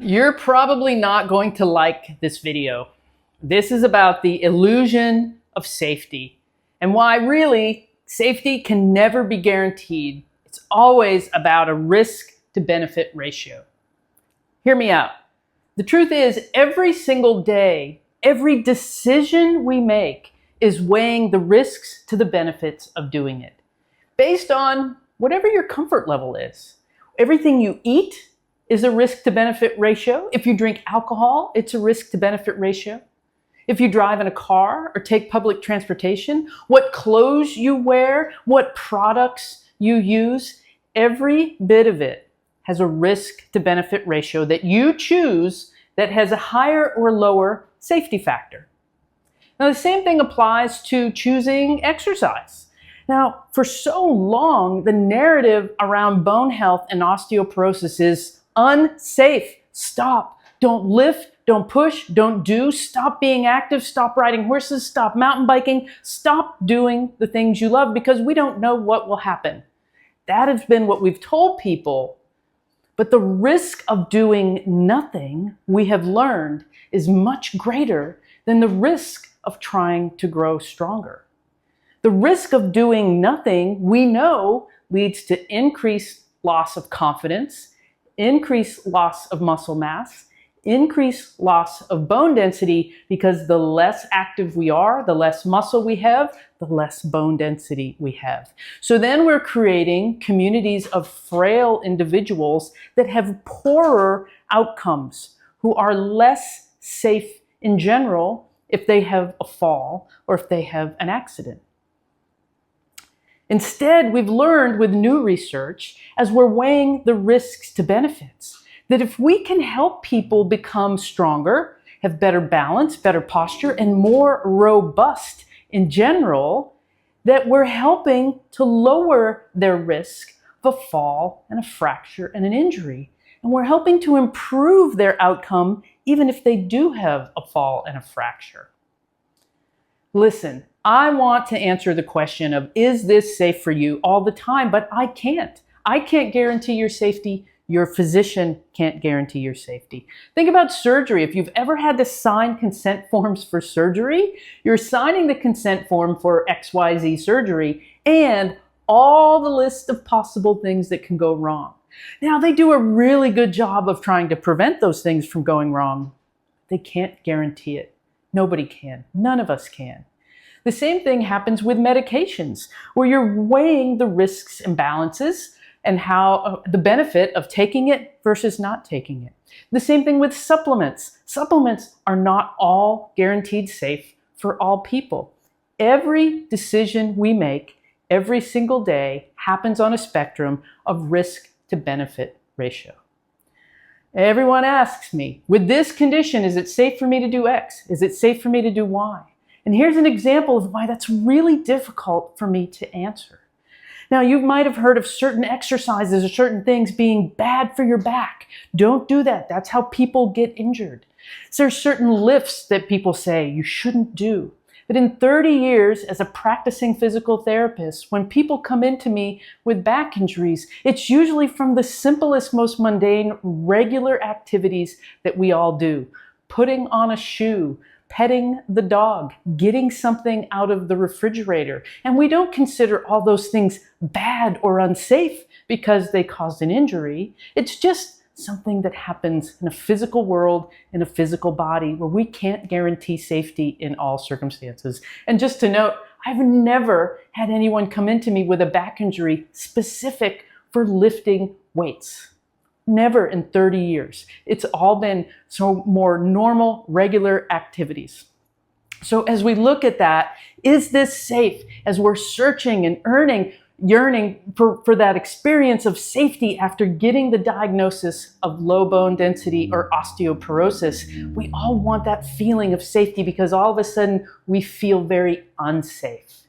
You're probably not going to like this video. This is about the illusion of safety and why really safety can never be guaranteed. It's always about a risk to benefit ratio. Hear me out. The truth is, every single day, every decision we make is weighing the risks to the benefits of doing it, based on whatever your comfort level is. Everything you eat is a risk to benefit ratio. If you drink alcohol, it's a risk to benefit ratio. If you drive in a car or take public transportation, what clothes you wear, what products you use, every bit of it has a risk to benefit ratio that you choose that has a higher or lower safety factor. Now, the same thing applies to choosing exercise. Now, for so long, the narrative around bone health and osteoporosis is unsafe. Stop. Don't lift. Don't push. Don't do. Stop being active. Stop riding horses. Stop mountain biking. Stop doing the things you love because we don't know what will happen. That has been what we've told people. But the risk of doing nothing, we have learned, is much greater than the risk of trying to grow stronger. The risk of doing nothing, we know, leads to increased loss of confidence, increased loss of muscle mass, increased loss of bone density, because the less active we are, the less muscle we have, the less bone density we have. So then we're creating communities of frail individuals that have poorer outcomes, who are less safe in general if they have a fall or if they have an accident. Instead, we've learned with new research, as we're weighing the risks to benefits, that if we can help people become stronger, have better balance, better posture, and more robust in general, that we're helping to lower their risk of a fall and a fracture and an injury. And we're helping to improve their outcome even if they do have a fall and a fracture. Listen, I want to answer the question of, is this safe for you all the time? But I can't. I can't guarantee your safety. Your physician can't guarantee your safety. Think about surgery. If you've ever had to sign consent forms for surgery, you're signing the consent form for XYZ surgery and all the list of possible things that can go wrong. Now, they do a really good job of trying to prevent those things from going wrong. They can't guarantee it. Nobody can. None of us can. The same thing happens with medications, where you're weighing the risks and balances and how the benefit of taking it versus not taking it. The same thing with supplements. Supplements are not all guaranteed safe for all people. Every decision we make every single day happens on a spectrum of risk to benefit ratio. Everyone asks me, with this condition, is it safe for me to do X? Is it safe for me to do Y? And here's an example of why that's really difficult for me to answer. Now, you might have heard of certain exercises or certain things being bad for your back. Don't do that. That's how people get injured. So there's certain lifts that people say you shouldn't do. But in 30 years as a practicing physical therapist, when people come into me with back injuries, it's usually from the simplest, most mundane, regular activities that we all do. Putting on a shoe, petting the dog, getting something out of the refrigerator. And we don't consider all those things bad or unsafe because they caused an injury. It's just something that happens in a physical world, in a physical body, where we can't guarantee safety in all circumstances. And just to note, I've never had anyone come into me with a back injury specific for lifting weights. Never in 30 years. It's all been so more normal, regular activities. So as we look at that, is this safe? As we're searching and yearning for that experience of safety after getting the diagnosis of low bone density or osteoporosis, we all want that feeling of safety because all of a sudden we feel very unsafe.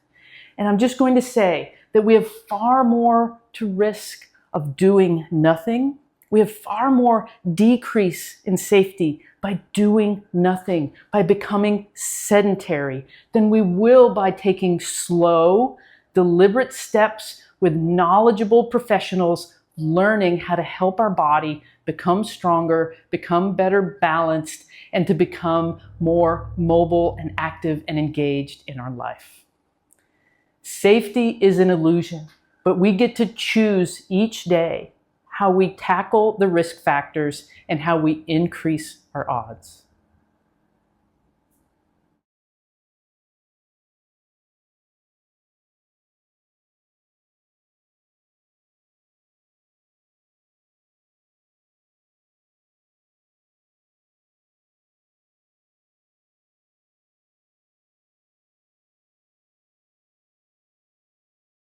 And I'm just going to say that we have far more to risk of doing nothing. We have far more decrease in safety by doing nothing, by becoming sedentary, than we will by taking slow, deliberate steps with knowledgeable professionals learning how to help our body become stronger, become better balanced, and to become more mobile and active and engaged in our life. Safety is an illusion, but we get to choose each day how we tackle the risk factors and how we increase our odds.